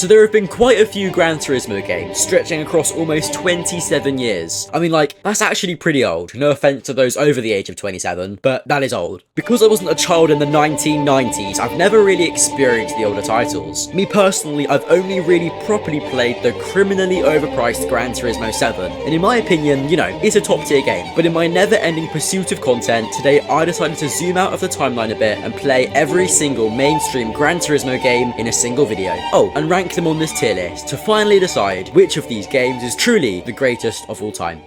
So there have been quite a few Gran Turismo games, stretching across almost 27 years. I mean, like, that's actually pretty old. No offense to those over the age of 27, but that is old. Because I wasn't a child in the 1990s, I've never really experienced the older titles. Me personally, I've only really properly played the criminally overpriced Gran Turismo 7, and in my opinion, you know, it's a top tier game. But in my never-ending pursuit of content, today I decided to zoom out of the timeline a bit and play every single mainstream Gran Turismo game in a single video. Oh, and rank them on this tier list to finally decide which of these games is truly the greatest of all time.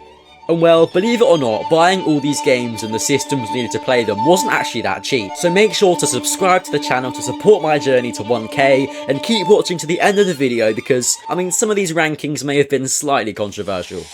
And well, believe it or not, buying all these games and the systems needed to play them wasn't actually that cheap. So make sure to subscribe to the channel to support my journey to 1k, and keep watching to the end of the video because, I mean, some of these rankings may have been slightly controversial.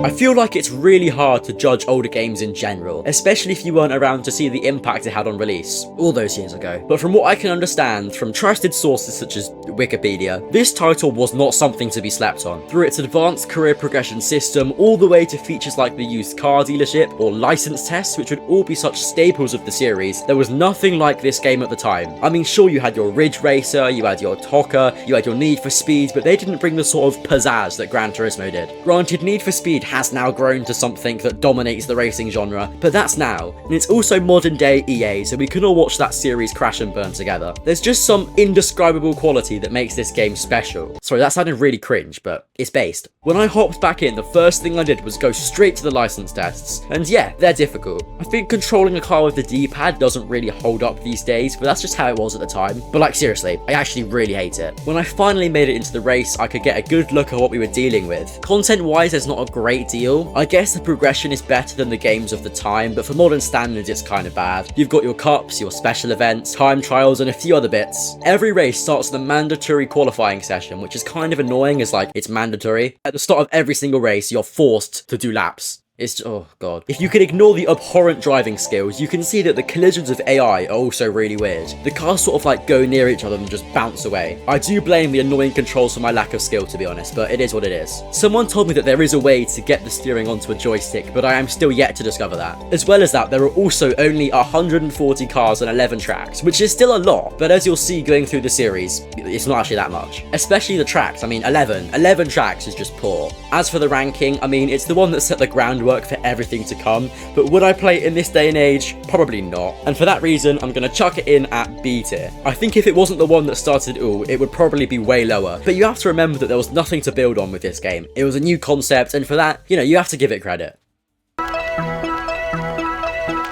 I feel like it's really hard to judge older games in general, especially if you weren't around to see the impact it had on release, all those years ago. But from what I can understand from trusted sources such as Wikipedia, this title was not something to be slept on. Through its advanced career progression system, all the way to features like the used car dealership or license tests, which would all be such staples of the series, there was nothing like this game at the time. I mean, sure, you had your Ridge Racer, you had your TOCA, you had your Need for Speed, but they didn't bring the sort of pizzazz that Gran Turismo did. Granted, Need for Speed has now grown to something that dominates the racing genre, but that's now, and it's also modern day EA, so we can all watch that series crash and burn together. There's just some indescribable quality that makes this game special. Sorry, that sounded really cringe, but it's based. When I hopped back in, the first thing I did was go straight to the license tests, and yeah, they're difficult. I think controlling a car with the D-pad doesn't really hold up these days, but that's just how it was at the time. But like, seriously, I actually really hate it. When I finally made it into the race, I could get a good look at what we were dealing with. Content-wise, there's not a great deal. I guess the progression is better than the games of the time, but for modern standards it's kind of bad. You've got your cups, your special events, time trials, and a few other bits. Every race starts with a mandatory qualifying session, which is kind of annoying as like, it's mandatory. At the start of every single race, you're forced to do laps. It's just, oh god. If you can ignore the abhorrent driving skills, you can see that the collisions of AI are also really weird. The cars sort of like go near each other and just bounce away. I do blame the annoying controls for my lack of skill, to be honest, but it is what it is. Someone told me that there is a way to get the steering onto a joystick, but I am still yet to discover that. As well as that, there are also only 140 cars on 11 tracks, which is still a lot, but as you'll see going through the series, it's not actually that much. Especially the tracks, I mean 11 tracks is just poor. As for the ranking, I mean, it's the one that set the groundwork for everything to come, but would I play it in this day and age? Probably not. And for that reason, I'm gonna chuck it in at B tier. I think if it wasn't the one that started it all, it would probably be way lower. But you have to remember that there was nothing to build on with this game. It was a new concept, and for that, you know, you have to give it credit.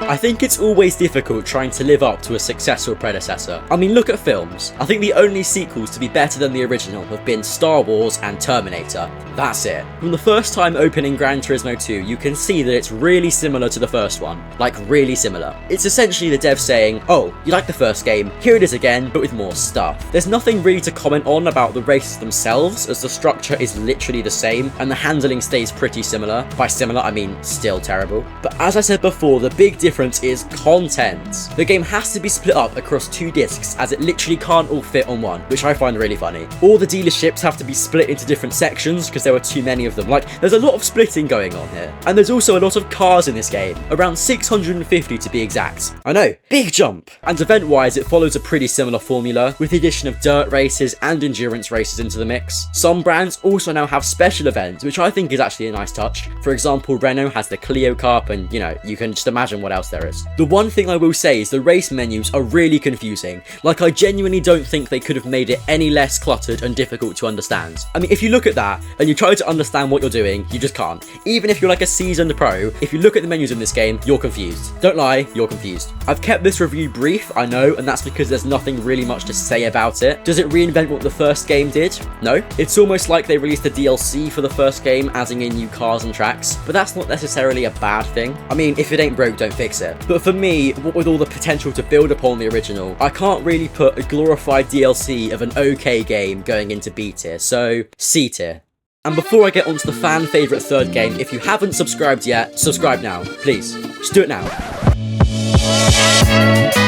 I think it's always difficult trying to live up to a successful predecessor. I mean, look at films. I think the only sequels to be better than the original have been Star Wars and Terminator. That's it. From the first time opening Gran Turismo 2, you can see that it's really similar to the first one. Like, really similar. It's essentially the devs saying, oh, you like the first game, here it is again, but with more stuff. There's nothing really to comment on about the races themselves, as the structure is literally the same, and the handling stays pretty similar. By similar, I mean still terrible. But as I said before, the big difference is content. The game has to be split up across 2 discs, as it literally can't all fit on one, which I find really funny. All the dealerships have to be split into different sections because there were too many of them. Like, there's a lot of splitting going on here. And there's also a lot of cars in this game, around 650 to be exact. I know, big jump. And event-wise, it follows a pretty similar formula, with the addition of dirt races and endurance races into the mix. Some brands also now have special events, which I think is actually a nice touch. For example, Renault has the Clio Cup, and you know, you can just imagine what else there is. The one thing I will say is the race menus are really confusing. Like, I genuinely don't think they could have made it any less cluttered and difficult to understand. I mean, if you look at that and you try to understand what you're doing, you just can't. Even if you're like a seasoned pro, if you look at the menus in this game, you're confused. Don't lie, you're confused. I've kept this review brief, I know, and that's because there's nothing really much to say about it. Does it reinvent what the first game did? No. It's almost like they released a DLC for the first game, adding in new cars and tracks, but that's not necessarily a bad thing. I mean, if it ain't broke, don't fix it. But for me, what with all the potential to build upon the original, I can't really put a glorified DLC of an okay game going into B tier, so C tier. And before I get onto the fan favourite third game, if you haven't subscribed yet, subscribe now, please. Just do it now.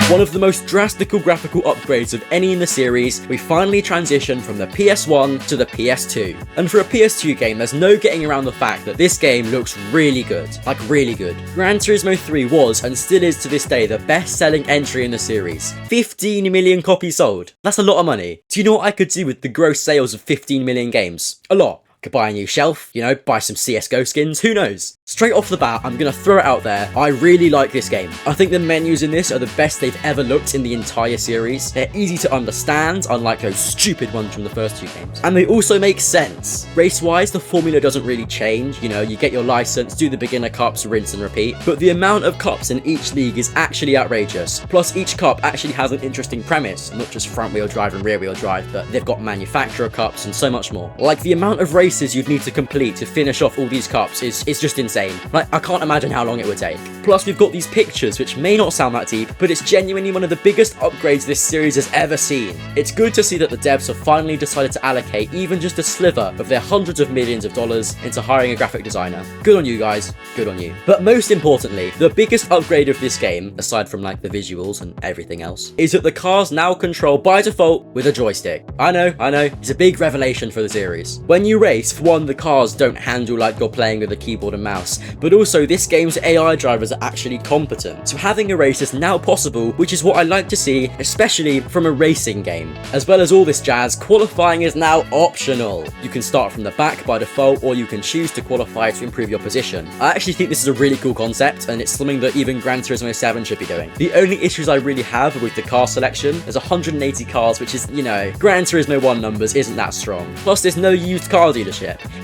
One of the most drastical graphical upgrades of any in the series, we finally transition from the PS1 to the PS2. And for a PS2 game, there's no getting around the fact that this game looks really good. Like, really good. Gran Turismo 3 was, and still is to this day, the best-selling entry in the series. 15 million copies sold. That's a lot of money. Do you know what I could do with the gross sales of 15 million games? A lot. Could buy a new shelf, you know, buy some CSGO skins, who knows? Straight off the bat, I'm gonna throw it out there, I really like this game. I think the menus in this are the best they've ever looked in the entire series. They're easy to understand, unlike those stupid ones from the first two games. And they also make sense. Race-wise, the formula doesn't really change, you know, you get your license, do the beginner cups, rinse and repeat, but the amount of cups in each league is actually outrageous. Plus, each cup actually has an interesting premise, not just front-wheel drive and rear-wheel drive, but they've got manufacturer cups and so much more. Like, the amount of races you'd need to complete to finish off all these cups is just insane. Like, I can't imagine how long it would take. Plus, we've got these pictures, which may not sound that deep, but it's genuinely one of the biggest upgrades this series has ever seen. It's good to see that the devs have finally decided to allocate even just a sliver of their hundreds of millions of dollars into hiring a graphic designer. Good on you guys, good on you. But most importantly, the biggest upgrade of this game, aside from like the visuals and everything else, is that the cars now control by default with a joystick. I know, it's a big revelation for the series. When you race, for one, the cars don't handle like you're playing with a keyboard and mouse, but also this game's AI drivers are actually competent. So having a race is now possible, which is what I like to see, especially from a racing game. As well as all this jazz, qualifying is now optional. You can start from the back by default, or you can choose to qualify to improve your position. I actually think this is a really cool concept, and it's something that even Gran Turismo 7 should be doing. The only issues I really have are with the car selection. There's 180 cars, which is, you know, Gran Turismo 1 numbers isn't that strong. Plus, there's no used car dealership.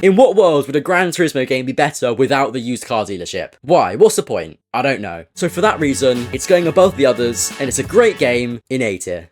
In what world would a Gran Turismo game be better without the used car dealership? Why? What's the point? I don't know. So for that reason, it's going above the others, and it's a great game in A tier.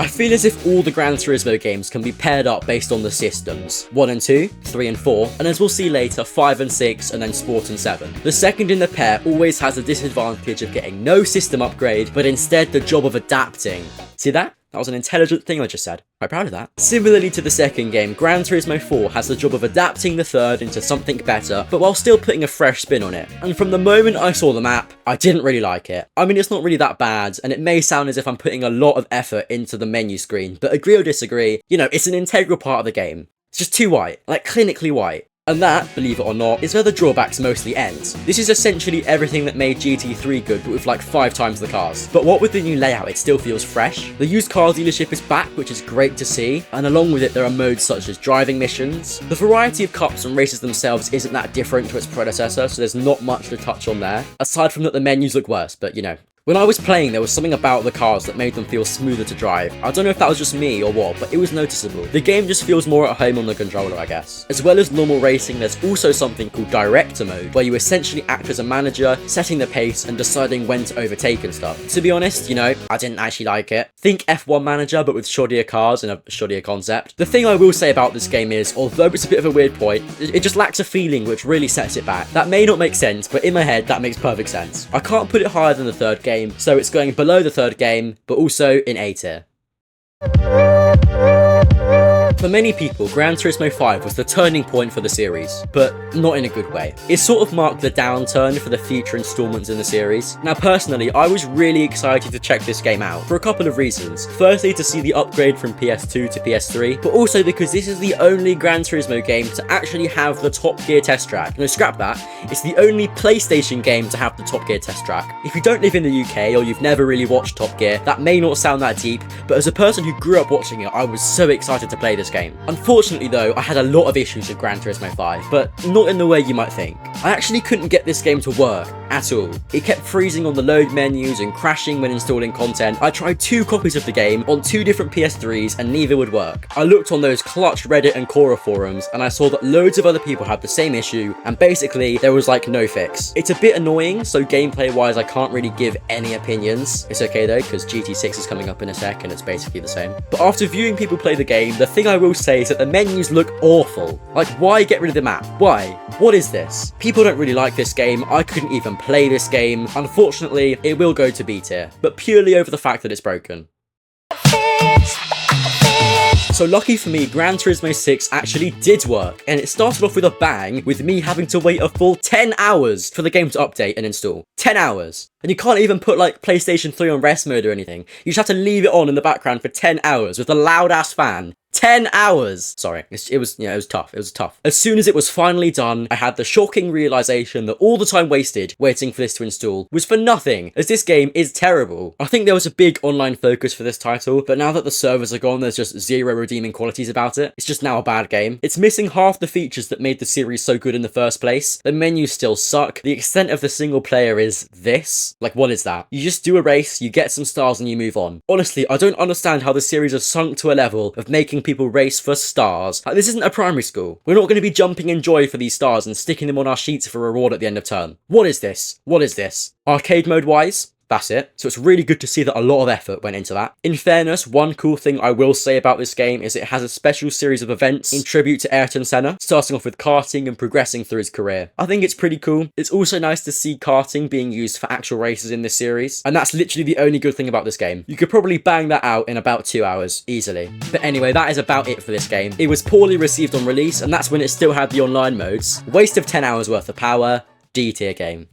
I feel as if all the Gran Turismo games can be paired up based on the systems. 1 and 2, 3 and 4, and as we'll see later, 5 and 6, and then Sport and 7. The second in the pair always has the disadvantage of getting no system upgrade, but instead the job of adapting. See that? That was an intelligent thing I just said. Quite proud of that. Similarly to the second game, Gran Turismo 4 has the job of adapting the third into something better, but while still putting a fresh spin on it. And from the moment I saw the map, I didn't really like it. I mean, it's not really that bad, and it may sound as if I'm putting a lot of effort into the menu screen, but agree or disagree, you know, it's an integral part of the game. It's just too white, like clinically white. And that, believe it or not, is where the drawbacks mostly end. This is essentially everything that made GT3 good, but with like 5 times the cars. But what with the new layout, it still feels fresh. The used car dealership is back, which is great to see, and along with it there are modes such as driving missions. The variety of cups and races themselves isn't that different to its predecessor, so there's not much to touch on there. Aside from that the menus look worse, but you know. When I was playing, there was something about the cars that made them feel smoother to drive. I don't know if that was just me or what, but it was noticeable. The game just feels more at home on the controller, I guess. As well as normal racing, there's also something called director mode, where you essentially act as a manager, setting the pace and deciding when to overtake and stuff. To be honest, you know, I didn't actually like it. Think F1 manager, but with shoddier cars and a shoddier concept. The thing I will say about this game is, although it's a bit of a weird point, it just lacks a feeling which really sets it back. That may not make sense, but in my head, that makes perfect sense. I can't put it higher than the third game, so it's going below the third game, but also in A tier. For many people, Gran Turismo 5 was the turning point for the series, but not in a good way. It sort of marked the downturn for the future installments in the series. Now personally, I was really excited to check this game out, for a couple of reasons. Firstly, to see the upgrade from PS2 to PS3, but also because this is the only Gran Turismo game to actually have the Top Gear test track. No, scrap that, it's the only PlayStation game to have the Top Gear test track. If you don't live in the UK, or you've never really watched Top Gear, that may not sound that deep, but as a person who grew up watching it, I was so excited to play this game. Unfortunately though, I had a lot of issues with Gran Turismo 5, but not in the way you might think. I actually couldn't get this game to work at all. It kept freezing on the load menus and crashing when installing content. I tried 2 copies of the game on 2 different PS3s and neither would work. I looked on those clutch Reddit and Quora forums and I saw that loads of other people had the same issue and basically there was like no fix. It's a bit annoying, so gameplay wise I can't really give any opinions. It's okay though, because GT6 is coming up in a sec and it's basically the same. But after viewing people play the game, the thing I will say is that the menus look awful. Like, why get rid of the map? Why? What is this? People don't really like this game. I couldn't even play this game. Unfortunately, it will go to B tier, but purely over the fact that it's broken. So So lucky for me, Gran Turismo 6 actually did work, and it started off with a bang, with me having to wait a full 10 hours for the game to update and install. 10 hours. And you can't even put like PlayStation 3 on rest mode or anything. You just have to leave it on in the background for 10 hours with a loud ass fan. 10 hours! Sorry, it was tough, it was tough. As soon as it was finally done, I had the shocking realization that all the time wasted waiting for this to install was for nothing, as this game is terrible. I think there was a big online focus for this title, but now that the servers are gone, there's just zero redeeming qualities about it. It's just now a bad game. It's missing half the features that made the series so good in the first place. The menus still suck. The extent of the single player is this. Like, what is that? You just do a race, you get some stars, and you move on. Honestly, I don't understand how the series has sunk to a level of making people race for stars. Like, this isn't a primary school. We're not going to be jumping in joy for these stars and sticking them on our sheets for a reward at the end of term. What is this? What is this? Arcade mode wise? That's it. So it's really good to see that a lot of effort went into that. In fairness, one cool thing I will say about this game is it has a special series of events in tribute to Ayrton Senna, starting off with karting and progressing through his career. I think it's pretty cool. It's also nice to see karting being used for actual races in this series, and that's literally the only good thing about this game. You could probably bang that out in about 2 hours, easily. But anyway, that is about it for this game. It was poorly received on release, and that's when it still had the online modes. Waste of 10 hours worth of power, D tier game.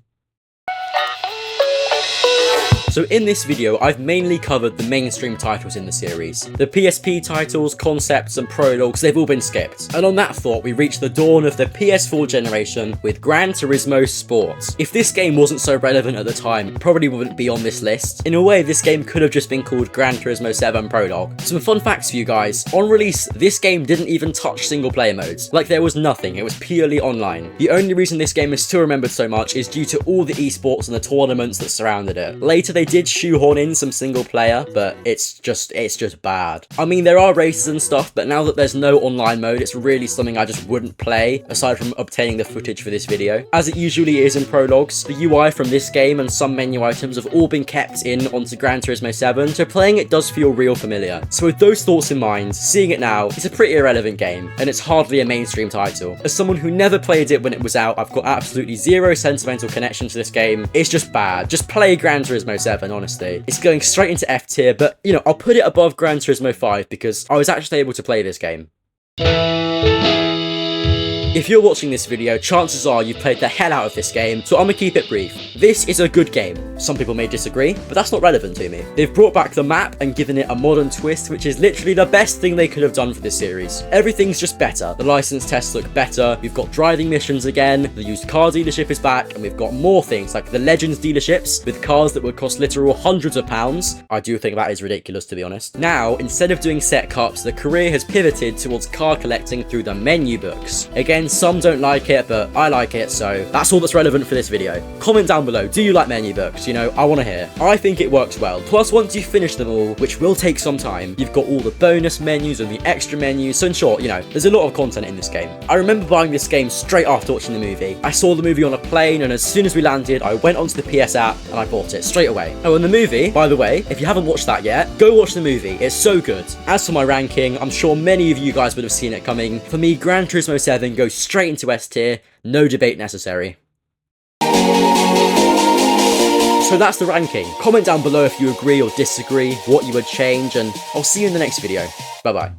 So in this video, I've mainly covered the mainstream titles in the series. The PSP titles, concepts, and prologues, they've all been skipped. And on that thought, we reach the dawn of the PS4 generation with Gran Turismo Sport. If this game wasn't so relevant at the time, it probably wouldn't be on this list. In a way, this game could have just been called Gran Turismo 7 Prologue. Some fun facts for you guys. On release, this game didn't even touch single player modes. Like, there was nothing, it was purely online. The only reason this game is still remembered so much is due to all the esports and the tournaments that surrounded it. Later, they did shoehorn in some single player, but it's just bad. I mean, there are races and stuff, but now that there's no online mode, it's really something I just wouldn't play, aside from obtaining the footage for this video. As it usually is in prologues, the UI from this game and some menu items have all been kept in onto Gran Turismo 7, so playing it does feel real familiar. So with those thoughts in mind, seeing it now, it's a pretty irrelevant game, and it's hardly a mainstream title. As someone who never played it when it was out, I've got absolutely zero sentimental connection to this game. It's just bad. Just play Gran Turismo 7, honestly. It's going straight into F tier, but, you know, I'll put it above Gran Turismo 5 because I was actually able to play this game. If you're watching this video, chances are you've played the hell out of this game, so I'm gonna keep it brief. This is a good game. Some people may disagree, but that's not relevant to me. They've brought back the map and given it a modern twist, which is literally the best thing they could have done for this series. Everything's just better. The license tests look better, we've got driving missions again, the used car dealership is back, and we've got more things like the Legends dealerships with cars that would cost literal hundreds of pounds. I do think that is ridiculous, to be honest. Now, instead of doing set cups, the career has pivoted towards car collecting through the menu books. Again, some don't like it, but I like it, so that's all that's relevant for this video. Comment down below, do you like menu books? You know, I want to hear. I think it works well. Plus, once you finish them all, which will take some time, you've got all the bonus menus and the extra menus, so in short, you know, there's a lot of content in this game. I remember buying this game straight after watching the movie. I saw the movie on a plane, and as soon as we landed, I went onto the PS app, and I bought it straight away. Oh, and the movie, by the way, if you haven't watched that yet, go watch the movie. It's so good. As for my ranking, I'm sure many of you guys would have seen it coming. For me, Gran Turismo 7 goes straight into S tier, no debate necessary. So that's the ranking. Comment down below if you agree or disagree, what you would change, and I'll see you in the next video. Bye bye.